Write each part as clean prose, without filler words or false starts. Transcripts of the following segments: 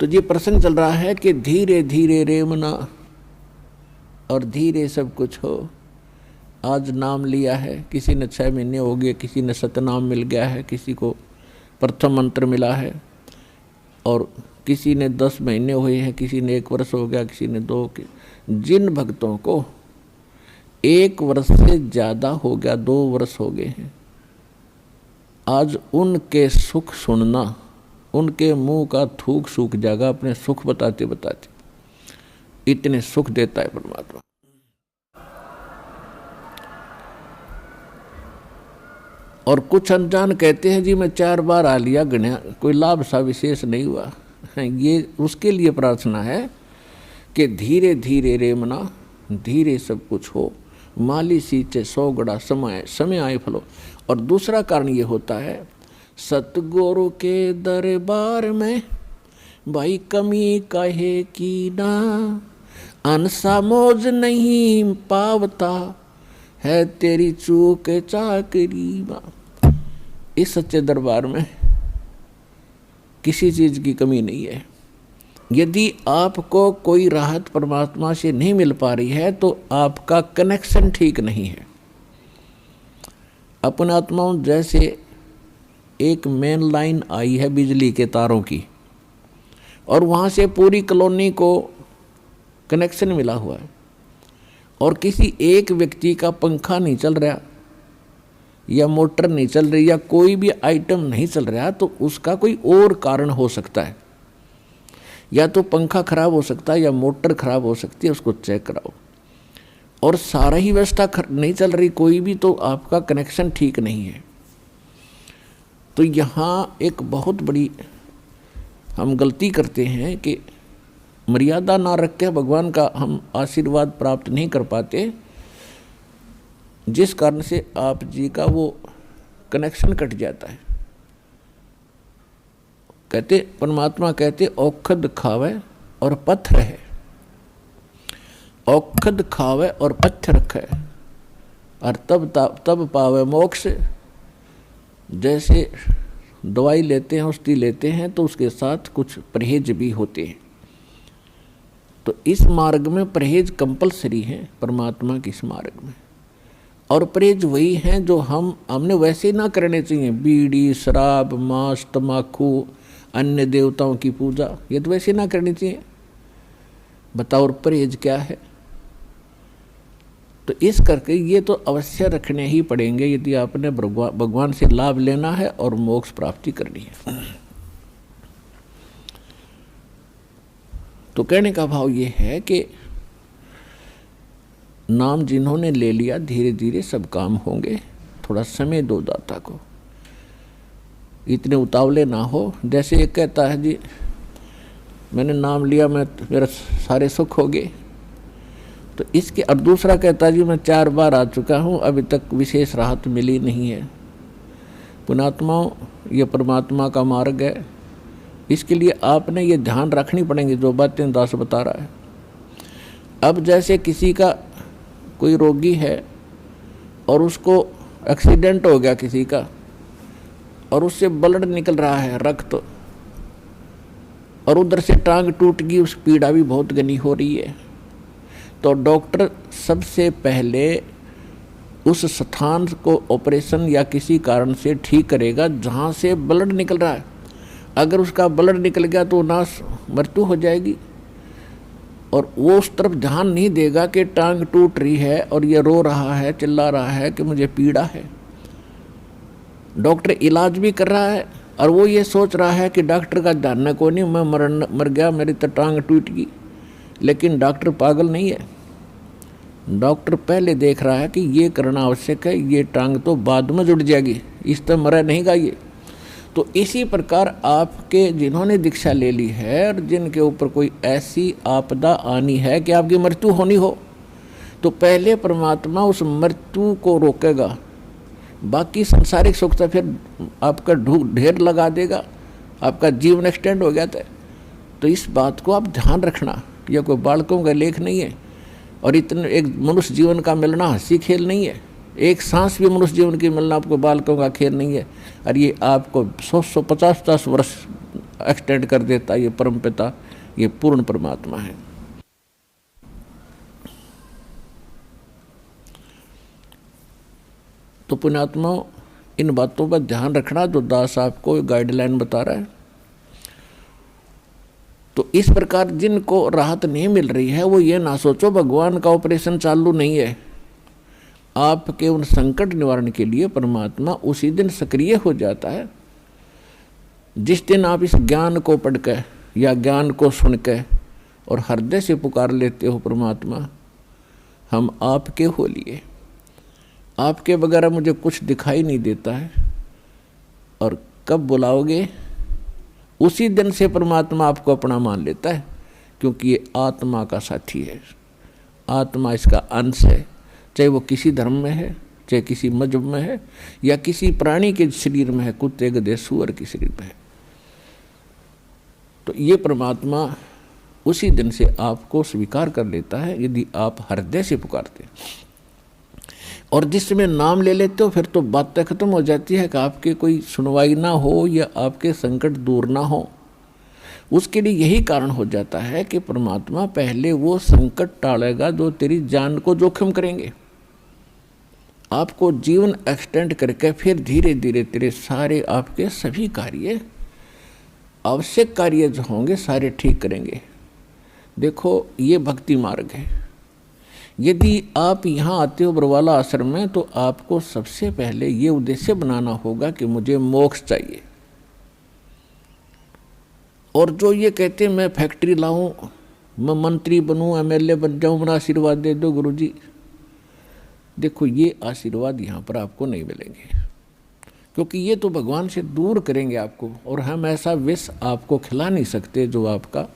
तो ये प्रसंग चल रहा है कि धीरे धीरे रेमना और धीरे सब कुछ हो। आज नाम लिया है, किसी ने 6 महीने हो गए, किसी ने सतनाम मिल गया है, किसी को प्रथम मंत्र मिला है, और किसी ने 10 महीने हुए हैं, किसी ने 1 वर्ष हो गया, किसी ने 2 के। जिन भक्तों को 1 वर्ष से ज़्यादा हो गया, 2 वर्ष हो गए हैं, आज उनके सुख सुनना, उनके मुंह का थूक सूख जाएगा अपने सुख बताते बताते। इतने सुख देता है परमात्मा। और कुछ अनजान कहते हैं जी मैं 4 बार आ लिया, गणिया कोई लाभ सा विशेष नहीं हुआ। ये उसके लिए प्रार्थना है कि धीरे धीरे रेमना, धीरे सब कुछ हो, माली सींचे 100 गड़ा समय आए फलो। और दूसरा कारण ये होता है, सतगुरु के दरबार में भाई कमी काहे की ना, अनसा मौज नहीं पावता है तेरी चूक चाकरी बा। इस सच्चे दरबार में किसी चीज़ की कमी नहीं है। यदि आपको कोई राहत परमात्मा से नहीं मिल पा रही है तो आपका कनेक्शन ठीक नहीं है। अपन आत्माओं जैसे एक मेन लाइन आई है बिजली के तारों की, और वहाँ से पूरी कॉलोनी को कनेक्शन मिला हुआ है, और किसी एक व्यक्ति का पंखा नहीं चल रहा या मोटर नहीं चल रही या कोई भी आइटम नहीं चल रहा, तो उसका कोई और कारण हो सकता है। या तो पंखा खराब हो सकता है या मोटर खराब हो सकती है, उसको चेक कराओ। और सारा ही व्यवस्था नहीं चल रही कोई भी, तो आपका कनेक्शन ठीक नहीं है। तो यहाँ एक बहुत बड़ी हम गलती करते हैं कि मर्यादा ना रख के भगवान का हम आशीर्वाद प्राप्त नहीं कर पाते, जिस कारण से आप जी का वो कनेक्शन कट जाता है। कहते परमात्मा कहते औखद खावे और पत्थर है, औखद खावे और पत्थर रखे और तब पावे मोक्ष। जैसे दवाई लेते हैं, औषधि लेते हैं, तो उसके साथ कुछ परहेज भी होते हैं। तो इस मार्ग में परहेज कंपलसरी है, परमात्मा के इस मार्ग में। और परहेज वही हैं जो हमने वैसे ना करने चाहिए। बीड़ी, शराब, मांस, तम्बाकू, अन्य देवताओं की पूजा, ये तो वैसे ना करनी चाहिए। बताओ और परहेज क्या है? तो इस करके ये तो अवश्य रखने ही पड़ेंगे यदि आपने भगवान से लाभ लेना है और मोक्ष प्राप्ति करनी है। तो कहने का भाव ये है कि नाम जिन्होंने ले लिया, धीरे धीरे सब काम होंगे। थोड़ा समय दो दाता को, इतने उतावले ना हो। जैसे एक कहता है जी मैंने नाम लिया, मेरा सारे सुख हो गए, तो इसके। अब दूसरा कहता है जी मैं 4 बार आ चुका हूँ, अभी तक विशेष राहत मिली नहीं है। पुणात्माओं, ये परमात्मा का मार्ग है, इसके लिए आपने ये ध्यान रखनी पड़ेंगी जो बातें दास बता रहा है। अब जैसे किसी का कोई रोगी है और उसको एक्सीडेंट हो गया किसी का, और उससे ब्लड निकल रहा है, रक्त, और उधर से टांग टूट गई, उस पीड़ा भी बहुत घनी हो रही है, तो डॉक्टर सबसे पहले उस स्थान को ऑपरेशन या किसी कारण से ठीक करेगा जहाँ से ब्लड निकल रहा है। अगर उसका ब्लड निकल गया तो नाश मृत्यु हो जाएगी, और वो उस तरफ ध्यान नहीं देगा कि टांग टूट रही है और ये रो रहा है, चिल्ला रहा है कि मुझे पीड़ा है। डॉक्टर इलाज भी कर रहा है और वो ये सोच रहा है कि डॉक्टर का ध्यान को नहीं, मैं मर गया, मेरी तो टांग टूट गई। लेकिन डॉक्टर पागल नहीं है, डॉक्टर पहले देख रहा है कि ये करना आवश्यक है, ये टांग तो बाद में जुड़ जाएगी, इस तरह मरा नहीं गा ये। तो इसी प्रकार आपके जिन्होंने दीक्षा ले ली है और जिनके ऊपर कोई ऐसी आपदा आनी है कि आपकी मृत्यु होनी हो, तो पहले परमात्मा उस मृत्यु को रोकेगा, बाकी संसारिक सुख तो फिर आपका ढेर लगा देगा, आपका जीवन एक्सटेंड हो गया था। तो इस बात को आप ध्यान रखना, यह कोई बालकों का लेख नहीं है, और इतने एक मनुष्य जीवन का मिलना हंसी खेल नहीं है। एक सांस भी मनुष्य जीवन की मिलना आपको बालकों का खेल नहीं है। और ये आपको 100-150 वर्ष एक्सटेंड कर देता, ये परम पिता, ये पूर्ण परमात्मा है। तो पुण्यात्माओं, इन बातों पर ध्यान रखना जो दास आपको गाइडलाइन बता रहा है। तो इस प्रकार जिनको राहत नहीं मिल रही है वो ये ना सोचो भगवान का ऑपरेशन चालू नहीं है। आपके उन संकट निवारण के लिए परमात्मा उसी दिन सक्रिय हो जाता है जिस दिन आप इस ज्ञान को पढ़ के या ज्ञान को सुन के और हृदय से पुकार लेते हो, परमात्मा हम आपके हो लिए, आपके बगैर मुझे कुछ दिखाई नहीं देता है। और कब बुलाओगे, उसी दिन से परमात्मा आपको अपना मान लेता है, क्योंकि ये आत्मा का साथी है, आत्मा इसका अंश है। चाहे वो किसी धर्म में है, चाहे किसी मजहब में है, या किसी प्राणी के शरीर में है, कुत्ते गधे सूअर के शरीर में है। तो ये परमात्मा उसी दिन से आपको स्वीकार कर लेता है यदि आप हृदय से पुकारते हैं। और जिस समय नाम ले लेते हो फिर तो बातें खत्म हो जाती है कि आपके कोई सुनवाई ना हो या आपके संकट दूर ना हो। उसके लिए यही कारण हो जाता है कि परमात्मा पहले वो संकट टालेगा जो तेरी जान को जोखिम करेंगे। आपको जीवन एक्सटेंड करके फिर धीरे धीरे तेरे सारे आपके सभी कार्य, आवश्यक कार्य जो होंगे सारे ठीक करेंगे। देखो ये भक्ति मार्ग है। यदि आप यहाँ आते हो बरवाला आश्रम में तो आपको सबसे पहले ये उद्देश्य बनाना होगा कि मुझे मोक्ष चाहिए। और जो ये कहते मैं फैक्ट्री लाऊं, मैं मंत्री बनूं, एमएलए बन जाऊं, मेरा आशीर्वाद दे दो गुरुजी, देखो ये आशीर्वाद यहाँ पर आपको नहीं मिलेंगे, क्योंकि ये तो भगवान से दूर करेंगे आपको। और हम ऐसा विष आपको खिला नहीं सकते जो आपका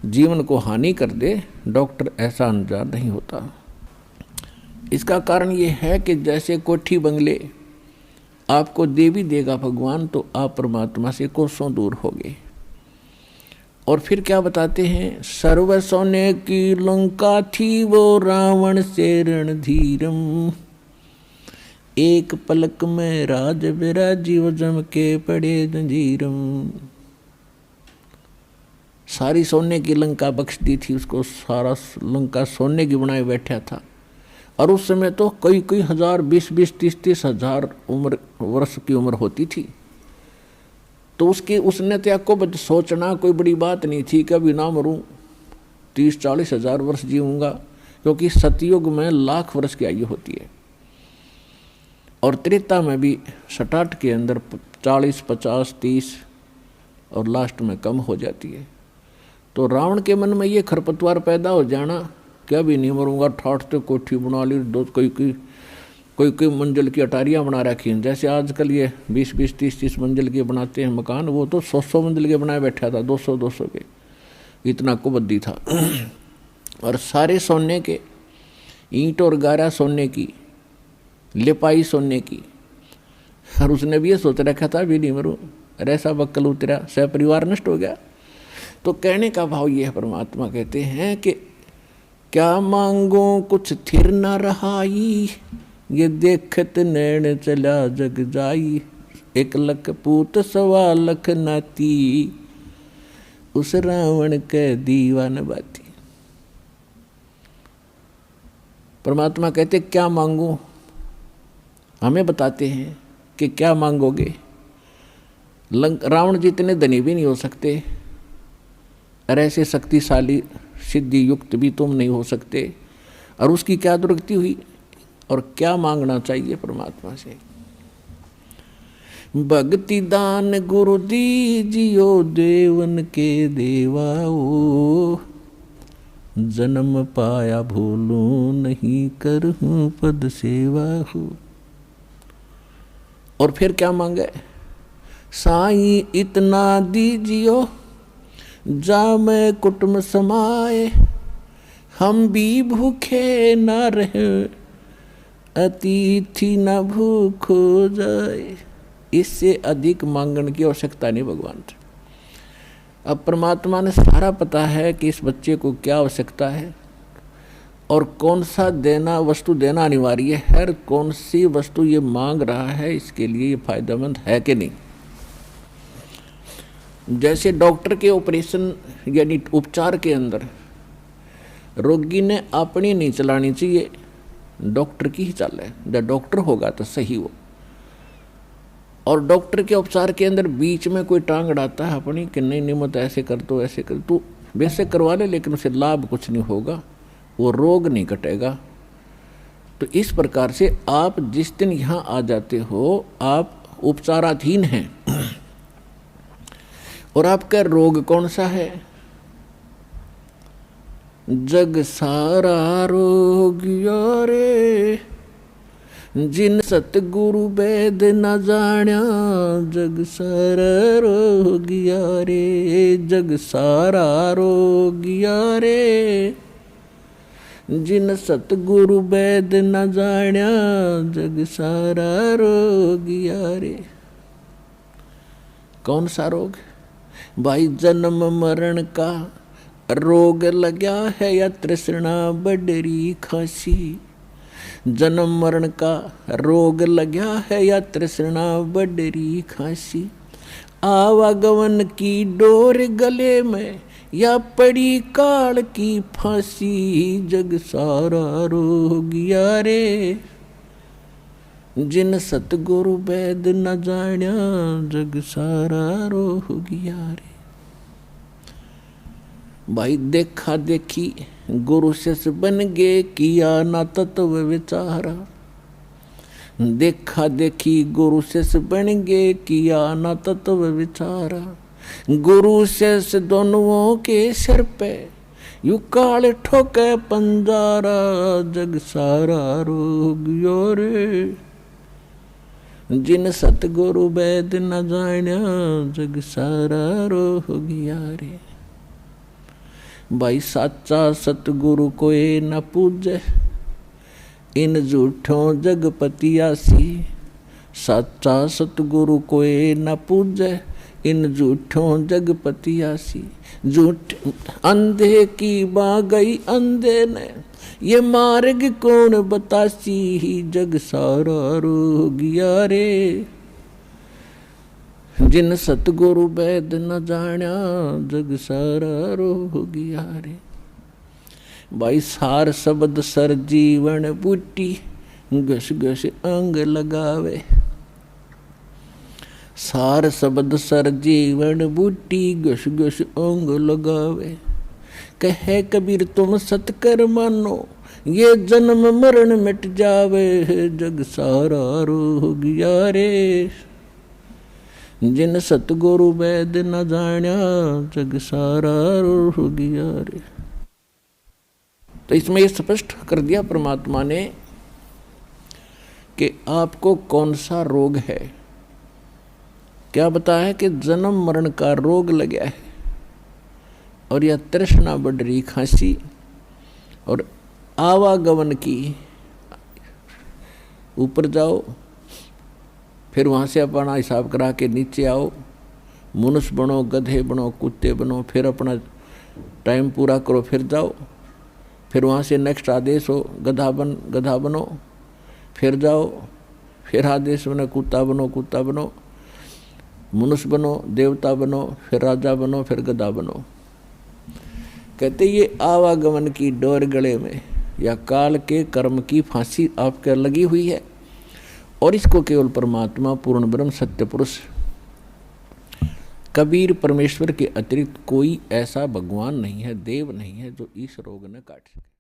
जीवन को हानि कर दे। डॉक्टर ऐसा अनजान नहीं होता। इसका कारण ये है कि जैसे कोठी बंगले आपको दे भी देगा भगवान तो आप परमात्मा से कोसों दूर होगे। और फिर क्या बताते हैं, सर्व सोने की लंका थी वो रावण से रणधीरम, एक पलक में राज विराजी वो जम के पड़े जंजीरम। सारी सोने की लंका बख्श दी थी उसको, सारा लंका सोने की बनाए बैठा था। और उस समय तो कई हजार, 20 30 हजार वर्ष की उम्र होती थी। तो उसने त्याग को सोचना कोई बड़ी बात नहीं थी कि अभी ना मरूं, 30-40 हजार वर्ष जीऊँगा, क्योंकि सतयुग में लाख वर्ष की आयु होती है और त्रेता में भी स्टार्ट के अंदर 40, 50, 30 और लास्ट में कम हो जाती है। तो रावण के मन में ये खरपतवार पैदा हो जाना कि अभी नहीं मरूंगा, ठाठ तो कोठी बना ली, दो कोई मंजिल की अटारियाँ बना रखी हैं। जैसे आजकल ये 20-20, 30-30 मंजिल के बनाते हैं मकान, वो तो 100 मंजिल के बनाए बैठा था, 200 के, इतना कुबद्दी था। और सारे सोने के, ईंट और गारा सोने की, लिपाई सोने की। और उसने भी ये सोच रखा था भी नहीं मरूं, ऐसा बक्कल उतरा, सह परिवार नष्ट हो गया। तो कहने का भाव ये है, परमात्मा कहते हैं कि क्या मांगो कुछ थिर न रहाई, ये देखत नैन चला जग जाई, 1 लख पूत 1.25 लाख नाती, उस रावण के दीवान बाती। परमात्मा कहते क्या मांगो, हमें बताते हैं कि क्या मांगोगे। रावण जितने धनी भी नहीं हो सकते और ऐसे शक्तिशाली सिद्धि युक्त भी तुम नहीं हो सकते। और उसकी क्या दुर्गति हुई और क्या मांगना चाहिए परमात्मा से। भक्ति दान गुरु दीजियो देवन के देवाओ, जन्म पाया भूलूं नहीं करहूं पद सेवा हो। और फिर क्या मांगे, साईं इतना दीजियो जा मैं कुटुंब समाए, हम भी भूखे न रहे अतिथि न भूख हो जाए। इससे अधिक मांगने की आवश्यकता नहीं भगवान से। अब परमात्मा ने सारा पता है कि इस बच्चे को क्या आवश्यकता है और कौन सा वस्तु देना अनिवार्य है, और कौन सी वस्तु ये मांग रहा है इसके लिए ये फायदेमंद है कि नहीं। जैसे डॉक्टर के ऑपरेशन यानी उपचार के अंदर रोगी ने अपनी नहीं चलानी चाहिए, डॉक्टर की ही चले, जब डॉक्टर होगा तो सही हो। और डॉक्टर के उपचार के अंदर बीच में कोई टांग अड़ाता है अपनी कि नहीं निमत ऐसे कर दो ऐसे कर, तो वैसे करवा ले लेकिन उसे लाभ कुछ नहीं होगा, वो रोग नहीं कटेगा। तो इस प्रकार से आप जिस दिन यहाँ आ जाते हो आप उपचाराधीन हैं, और आपका रोग कौन सा है? जग सारा रोग यारे जिन सतगुरु वेद न जाण्या, जग सारा रोग यारे, जग सारा रोग यारे जिन सतगुरु वेद न जाण्या, जग सारा रोग यारे। कौन सा रोग? भाई जन्म मरण का रोग लग्या है या तृष्णा बडरी खासी, जन्म मरण का रोग लग्या है या तृष्णा बडरी खासी, आवागमन की डोर गले में या पड़ी काल की फांसी, जग सारा रोग यारे जिन सतगुरु वेद न जाण्या, जग सारा रोग यारे। भाई देखा देखी गुरु शिष्य बन गे, किया ना तत्व विचारा, देखा देखी गुरु शिष्य बन गे, किया ना तत्व विचारा, गुरु शिष्य दोनों के सिर पे यू काल ठोके पंजारा, जग सारा रोग यारे जिन सतगुरु वेद न जाण्या, जग सारा रोग यारे। भाई साचा सतगुरु कोई न पूजे, इन झूठों जगपतियासी, साचा सतगुरु कोई न पूजे, इन झूठों जगपतियासी, झूठ अंधे की बा गई अंधे ने, ये मार्ग कौन बतासी, जग सारा रोग यारे जिन सतगुरु वेद न जाण्या, जग सारा रोग यारे। भाई सार शब्द सर जीवन बूटी, घस घस अंग लगावे, सार शब्द सर जीवन बूटी, घस घस अंग लगावे, कहे कबीर तुम सतकर मानो, ये जन्म मरण मिट जावे, जग सारा रोग यारे जिन सतगुरु वेद न जाण्या, जग सारा रोग यारे। तो इसमें ये स्पष्ट कर दिया परमात्मा ने कि आपको कौन सा रोग है। क्या बताया कि जन्म मरण का रोग लगा है, और यह तृष्णा बढ़ रही खांसी, और आवागमन की ऊपर जाओ फिर वहाँ से अपना हिसाब करा के नीचे आओ, मनुष्य बनो, गधे बनो, कुत्ते बनो, फिर अपना टाइम पूरा करो, फिर जाओ, फिर वहाँ से नेक्स्ट आदेश हो गधा बनो, फिर जाओ, फिर आदेश बनो कुत्ता बनो, मनुष्य बनो, देवता बनो, फिर राजा बनो, फिर गधा बनो। कहते ये आवागमन की डोर गले में या काल के कर्म की फांसी आपके लगी हुई है, और इसको केवल परमात्मा पूर्ण ब्रह्म सत्य पुरुष कबीर परमेश्वर के अतिरिक्त कोई ऐसा भगवान नहीं है, देव नहीं है जो इस रोग न काट सके।